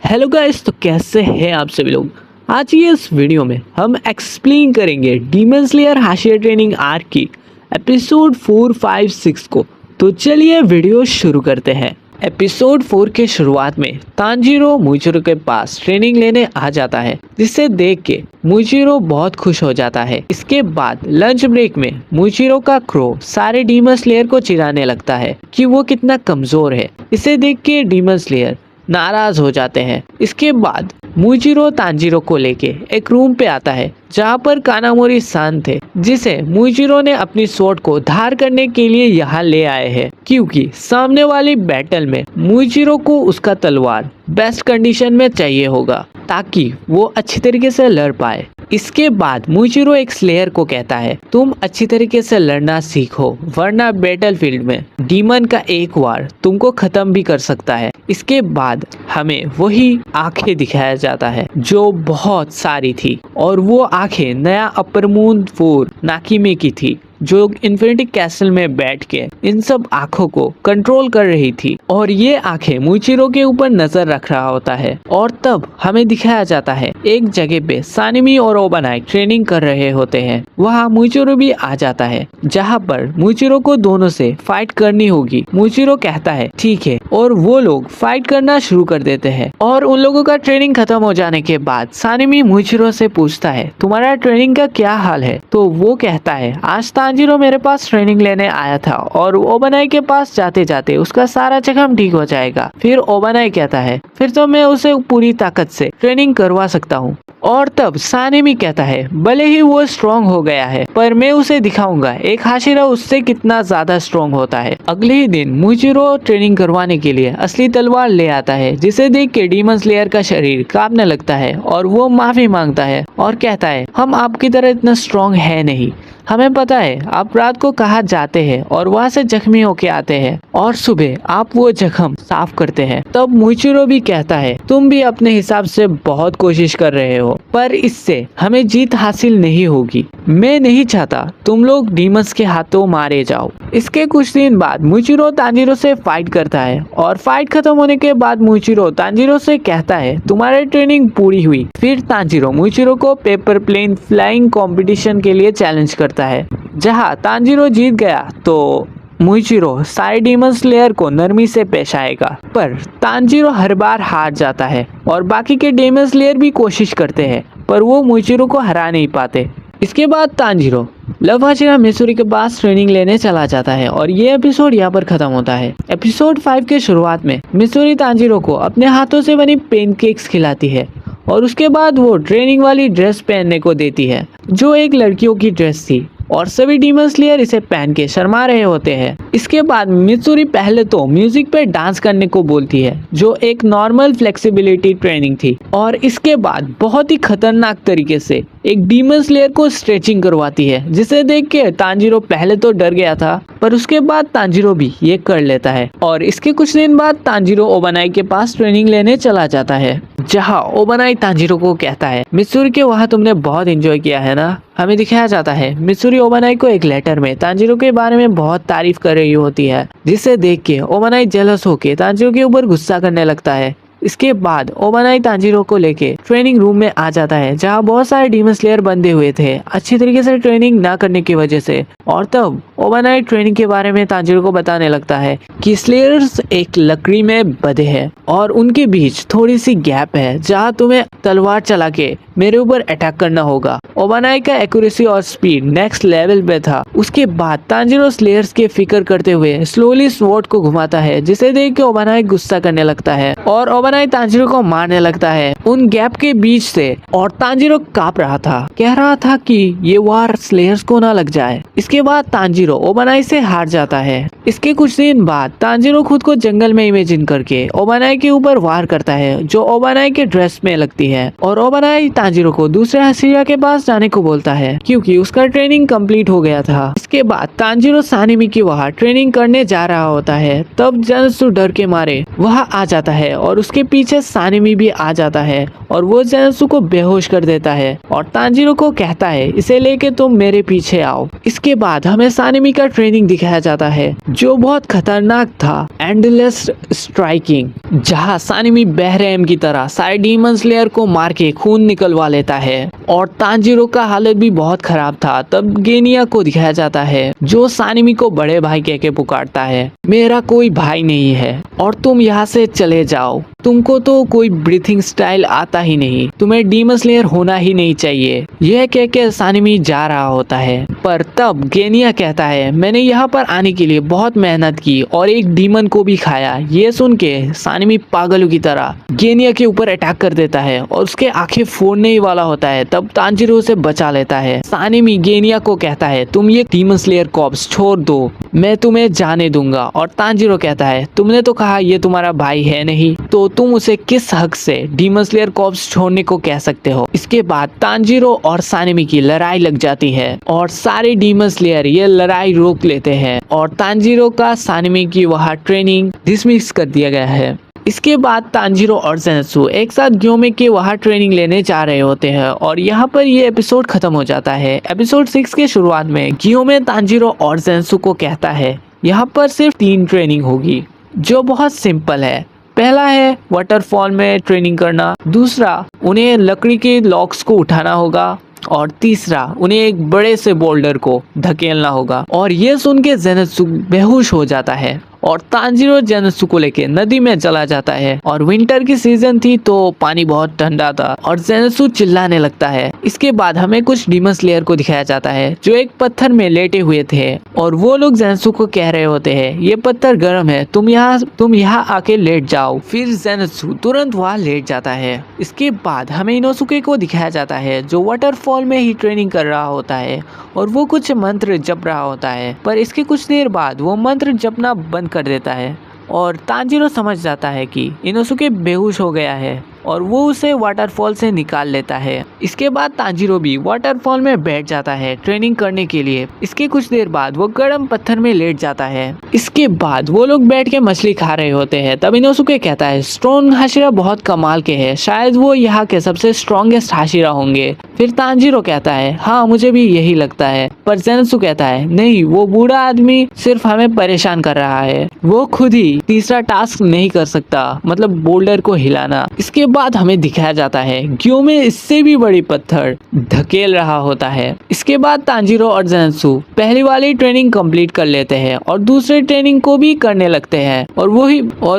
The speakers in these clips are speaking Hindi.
हेलो गाइस, तो कैसे हैं आप सभी लोग। आज की इस वीडियो में हम एक्सप्लेन करेंगे डीमन स्लेयर हाशिया ट्रेनिंग आर्क की एपिसोड 4, 5, 6 को। तो चलिए वीडियो शुरू करते हैं। एपिसोड 4 के शुरुआत में तांजीरो मुइचिरो के पास ट्रेनिंग लेने आ जाता है, जिसे देख के मुइचिरो बहुत खुश हो जाता है। इसके बाद लंच ब्रेक में मुइचिरो का क्रो सारे डीमन स्लेयर को चिढ़ाने लगता है कि वो कितना कमजोर है। इसे देख के डीमन स्लेयर नाराज हो जाते हैं। इसके बाद मुइचिरो तांजीरो को लेके एक रूम पे आता है जहाँ पर कानामोरी सान थे, जिसे मुइचिरो ने अपनी स्वॉर्ड को धार करने के लिए यहाँ ले आए हैं, क्योंकि सामने वाली बैटल में मुइचिरो को उसका तलवार बेस्ट कंडीशन में चाहिए होगा ताकि वो अच्छी तरीके से लड़ पाए। इसके बाद मुइचिरो एक स्लेयर को कहता है, तुम अच्छी तरीके से लड़ना सीखो, वरना बैटलफील्ड में डीमन का एक वार तुमको खत्म भी कर सकता है। इसके बाद हमें वही आंखें दिखाया जाता है जो बहुत सारी थी, और वो आंखें नया अपर मून 4 नाकिमे की थी, जो इन्फिनिटी कैसल में बैठ के इन सब आंखों को कंट्रोल कर रही थी। और ये आंखें मुइचिरो के ऊपर नजर रख रहा होता है। और तब हमें दिखाया जाता है एक जगह पे सानिमी और ओबानाई ट्रेनिंग कर रहे होते हैं। वहाँ मुइचिरो भी आ जाता है, जहाँ पर मुइचिरो को दोनों से फाइट करनी होगी। मुइचिरो कहता है ठीक है, और वो लोग फाइट करना शुरू कर देते हैं। और उन लोगों का ट्रेनिंग खत्म हो जाने के बाद सानिमी मुइचिरो से पूछता है, तुम्हारा ट्रेनिंग का क्या हाल है। तो वो कहता है, आज तांजीरो मेरे पास ट्रेनिंग लेने आया था और ओबानाई के पास जाते जाते उसका सारा जख्म ठीक हो जाएगा। फिर ओबानाई कहता है, फिर तो मैं उसे पूरी ताकत से ट्रेनिंग करवा सकता हूँ। और तब सानिमी कहता है, भले ही वो स्ट्रॉन्ग हो गया है, पर मैं उसे दिखाऊंगा एक हाशिरा उससे कितना ज्यादा स्ट्रॉन्ग होता है। अगले ही दिन मुइचिरो ट्रेनिंग करवाने के लिए असली तलवार ले आता है, जिसे देख के डीमन स्लेयर का शरीर कांपने लगता है और वो माफी मांगता है और कहता है, हम आपकी तरह इतना स्ट्रॉन्ग है नहीं, हमें पता है आप रात को कहाँ जाते हैं और वहाँ से जख्मी होके आते हैं और सुबह आप वो जख्म साफ करते हैं। तब मुइचिरो भी कहता है, तुम भी अपने हिसाब से बहुत कोशिश कर रहे हो, पर इससे हमें जीत हासिल नहीं होगी। मैं नहीं चाहता तुम लोग डीमंस के हाथों मारे जाओ। इसके कुछ दिन बाद मुइचिरो तांजीरो से फाइट करता है, और फाइट खत्म होने के बाद मुइचिरो तांजीरो से कहता है, तुम्हारी ट्रेनिंग पूरी हुई। फिर तांजीरो मुइचिरो को पेपर प्लेन फ्लाइंग कंपटीशन के लिए चैलेंज करता है, जहां तांजीरो जीत गया तो मुइचिरो सारे डीमन स्लेयर को नरमी से पेश आएगा। पर तांजीरो हर बार हार जाता है और बाकी के डीमन स्लेयर भी कोशिश करते हैं, पर वो मुइचिरो को हरा नहीं पाते। इसके बाद तांजीरो लव हाशिरा मिसूरी के पास ट्रेनिंग लेने चला जाता है, और ये एपिसोड यहाँ पर खत्म होता है। एपिसोड 5 के शुरुआत में मिसूरी तांजीरो को अपने हाथों से बनी पेनकेक्स खिलाती है, और उसके बाद वो ट्रेनिंग वाली ड्रेस पहनने को देती है, जो एक लड़कियों की ड्रेस थी, और सभी डीमन स्लेयर इसे पहन के शर्मा रहे होते हैं। इसके बाद मिसूरी पहले तो म्यूजिक पे डांस करने को बोलती है, जो एक नॉर्मल फ्लेक्सिबिलिटी ट्रेनिंग थी, और इसके बाद बहुत ही खतरनाक तरीके से एक डीमन स्लेयर को स्ट्रेचिंग करवाती है, जिसे देख के तांजीरो पहले तो डर गया था, पर उसके बाद तांजीरो भी ये कर लेता है। और इसके कुछ दिन बाद तांजीरो ओबानाई के पास ट्रेनिंग लेने चला जाता है, जहाँ ओबानाई तांजीरो को कहता है, मिसूरी के वहाँ तुमने बहुत एंजॉय किया है ना। हमें दिखाया जाता है मिसूरी ओबानाई को एक लेटर में तांजीरो के बारे में बहुत तारीफ कर रही होती है, जिसे देख के ओबानाई जेलस होके तांजीरो के ऊपर गुस्सा करने लगता है। इसके बाद ओबानाई तांजीरो को लेके ट्रेनिंग रूम में आ जाता है, जहाँ बहुत सारे डीमन स्लेयर बंधे हुए थे अच्छी तरीके से ट्रेनिंग ना करने की वजह से। और तब ओबानाई ट्रेनिंग के बारे में तांजीरो को बताने लगता है कि स्लेयर्स एक लकड़ी में बंधे हैं और उनके बीच थोड़ी सी गैप है, जहाँ तुम्हें तलवार चला के मेरे ऊपर अटैक करना होगा। ओबानाई का एक्यूरेसी और स्पीड नेक्स्ट लेवल पे था। उसके बाद तांजीरो स्लेयर्स के फिक्र करते हुए स्लोली स्वॉर्ड को घुमाता है, जिसे देख के ओबानाई गुस्सा करने लगता है और ओबानाई तांजीरो को मारने लगता है उन गैप के बीच से। और तांजीरो कांप रहा था, कह रहा था कि ये वार स्लेयर्स को ना लग जाए। इसके बाद तांजीरो ओबानाई से हार जाता है। इसके कुछ दिन बाद तांजीरो खुद को जंगल में इमेजिन करके ओबानाई के ऊपर वार करता है, जो ओबानाई के ड्रेस में लगती है, और ओबानाई तांजीरो को दूसरे हाशिरा के पास जाने को बोलता है, क्योंकि उसका ट्रेनिंग कंप्लीट हो गया था। इसके बाद तांजीरो सानिमी की वहाँ ट्रेनिंग करने जा रहा होता है, तब जेनत्सु डर के मारे वहाँ आ जाता है, और उसके पीछे सानिमी भी आ जाता है, और वो जेनत्सु को बेहोश कर देता है, और तांजीरो को कहता है, इसे लेके तुम मेरे पीछे आओ। इसके बाद हमें सानिमी सानिमी का ट्रेनिंग दिखाया जाता है जो बहुत खतरनाक था, एंडलेस स्ट्राइकिंग, जहां सानिमी बहरहम की तरह सारे डीमन स्लेयर को मार के खून निकलवा लेता है। और तांजीरो का हालत भी बहुत खराब था। तब गेनिया को दिखाया जाता है जो सानिमी को बड़े भाई कह के पुकारता है, मेरा कोई भाई नहीं है और तुम यहाँ से चले जाओ, तुमको तो कोई ब्रीथिंग स्टाइल आता ही नहीं, तुम्हें डीमन स्लेयर होना ही नहीं चाहिए। यह कह के सानिमी जा रहा होता है, पर तब गेनिया कहता है मैंने यहाँ पर आने के लिए बहुत मेहनत की और एक डीमन को भी खाया। ये सुन के सानिमी पागलों की तरह गेनिया के ऊपर अटैक कर देता है और उसके आंखें फोड़ने ही वाला होता है। तब तांजीरो उसे बचा लेता है। सानिमी गेनिया को कहता है तुम ये डीमन स्लेयर कॉर्प्स छोड़ दो, मैं तुम्हें जाने दूंगा। और तांजीरो कहता है तुमने तो कहा ये तुम्हारा भाई है नहीं, तो तुम उसे किस हक से डीमन स्लेयर कॉर्प्स छोड़ने को कह सकते हो। इसके बाद तांजीरो और सानिमी की लड़ाई लग जाती है और सारे डीमन स्लेयर ये लड़ाई रोक लेते हैं और तांजीरो का सानिमी की वहाँ ट्रेनिंग डिसमिस कर दिया गया है। इसके बाद तांजीरो और ज़ेनात्सु एक साथ ग्योमे के वहाँ ट्रेनिंग लेने जा रहे होते हैं और यहाँ पर ये एपिसोड खत्म हो जाता है। एपिसोड 6 के शुरुआत में ग्योमे तांजीरो और ज़ेनात्सु को कहता है यहाँ पर सिर्फ 3 ट्रेनिंग होगी जो बहुत सिंपल है। पहला है वाटरफॉल में ट्रेनिंग करना, दूसरा उन्हें लकड़ी के लॉक्स को उठाना होगा और तीसरा उन्हें एक बड़े से बोल्डर को धकेलना होगा। और ये सुन के ज़ेनात्सु बेहोश हो जाता है और तांजीरो ज़ेनात्सु को लेके नदी में चला जाता है। और विंटर की सीजन थी तो पानी बहुत ठंडा था और ज़ेनात्सु चिल्लाने लगता है। इसके बाद हमें कुछ डीमन स्लेयर को दिखाया जाता है जो एक पत्थर में लेटे हुए थे और वो लोग ज़ेनात्सु को कह रहे होते हैं ये पत्थर गर्म है, तुम यहाँ आके लेट जाओ। फिर ज़ेनात्सु तुरंत वहाँ लेट जाता है। इसके बाद हमें इनोसुके को दिखाया जाता है जो वाटरफॉल में ही ट्रेनिंग कर रहा होता है और वो कुछ मंत्र जप रहा होता है, पर इसके कुछ देर बाद वो मंत्र जपना बंद कर देता है और तांजीरो समझ जाता है कि इनोसुके बेहोश हो गया है और वो उसे वाटरफॉल से निकाल लेता है। इसके बाद तांजीरो भी वाटरफॉल में बैठ जाता है ट्रेनिंग करने के लिए। इसके कुछ देर बाद वो गर्म पत्थर में लेट जाता है। इसके बाद वो लोग बैठ के मछली खा रहे होते हैं। तब इनोसुके कहता है स्ट्रॉन्ग हाशिरा बहुत कमाल के हैं, शायद वो यहाँ के सबसे स्ट्रॉन्गेस्ट हाशिरा होंगे। फिर तांजीरो कहता है हाँ मुझे भी यही लगता है, पर ज़ेनात्सु कहता है नहीं, वो बूढ़ा आदमी सिर्फ हमें परेशान कर रहा है, वो खुद ही तीसरा टास्क नहीं कर सकता, मतलब बोल्डर को हिलाना। इसके बाद हमें दिखाया जाता है ग्योमे इससे भी बड़ी पत्थर धकेल रहा होता है। इसके बाद तांजीरो और ज़ेनात्सु पहली वाली ट्रेनिंग कंप्लीट कर लेते हैं और दूसरे ट्रेनिंग को भी करने लगते हैं और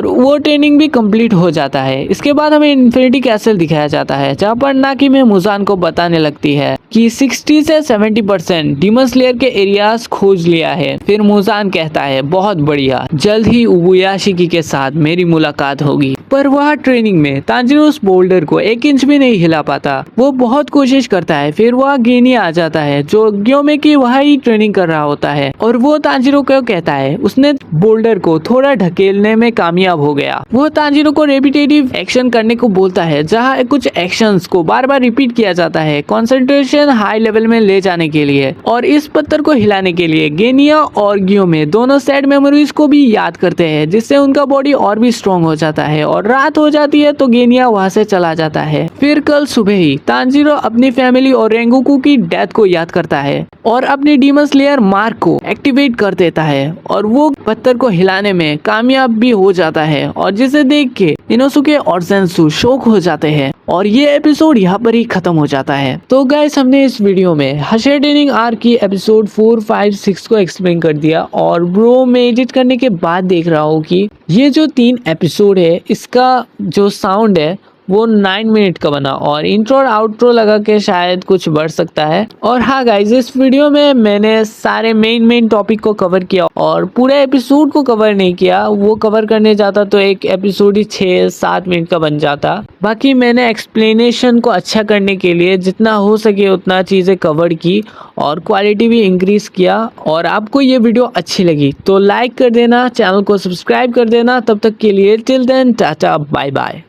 वो ट्रेनिंग भी कंप्लीट हो जाता है। इसके बाद हमें इन्फिनिटी कैसल दिखाया जाता है जहाँ पर नाकी में मुजान को बताने लगती है कि 60 से 70% डीमन स्लेयर के एरियाज खोज लिया है। फिर मुजान कहता है बहुत बढ़िया, जल्द ही उबुयाशिकी के साथ मेरी मुलाकात होगी। पर वह ट्रेनिंग में तांजीरो उस बोल्डर को 1 इंच भी नहीं हिला पाता। वो बहुत कोशिश करता है। फिर वह गेनिया आ जाता है जो ग्योमे की वही ट्रेनिंग कर रहा होता है और वो तांजीरो को कहता है उसने बोल्डर को थोड़ा ढकेलने में कामयाब हो गया। वो तांजीरो को रेपिटेटिव एक्शन करने को बोलता है जहाँ कुछ एक्शंस को बार बार रिपीट किया जाता है कंसंट्रेशन हाई लेवल में ले जाने के लिए। और इस पत्थर को हिलाने के लिए गेनिया और ग्योमे दोनों सैड मेमोरीज को भी याद करते हैं जिससे उनका बॉडी और भी स्ट्रॉन्ग हो जाता है। और रात हो जाती है तो गेनिया वहाँ से चला जाता है। फिर कल सुबह ही तांजीरो अपनी फैमिली और रेंगोकू की डेथ को याद करता है और अपनी डीमन स्लेयर मार्क को एक्टिवेट कर देता है और वो पत्थर को हिलाने में कामयाब भी हो जाता है और जिसे देख के इनोसुके और ज़ेनात्सु शॉक हो जाते हैं और ये एपिसोड यहाँ पर ही खत्म हो जाता है। तो गाइस हमने इस वीडियो में हाशिरा ट्रेनिंग आर्क की एपिसोड 4, 5, 6 को एक्सप्लेन कर दिया और ब्रो मैं एडिट करने के बाद देख रहा हूँ कि ये जो 3 एपिसोड है इसका जो साउंड है वो 9 मिनट का बना और इंट्रो और आउट्रो लगा के शायद कुछ बढ़ सकता है। और हाँ गाइज इस वीडियो में मैंने सारे मेन टॉपिक को कवर किया और पूरे एपिसोड को कवर नहीं किया। वो कवर करने जाता तो एक एपिसोड ही 6-7 मिनट का बन जाता। बाकी मैंने एक्सप्लेनेशन को अच्छा करने के लिए जितना हो सके उतना चीज़ें कवर की और क्वालिटी भी इंक्रीज किया। और आपको ये वीडियो अच्छी लगी तो लाइक कर देना, चैनल को सब्सक्राइब कर देना। तब तक के लिए till then tata bye bye.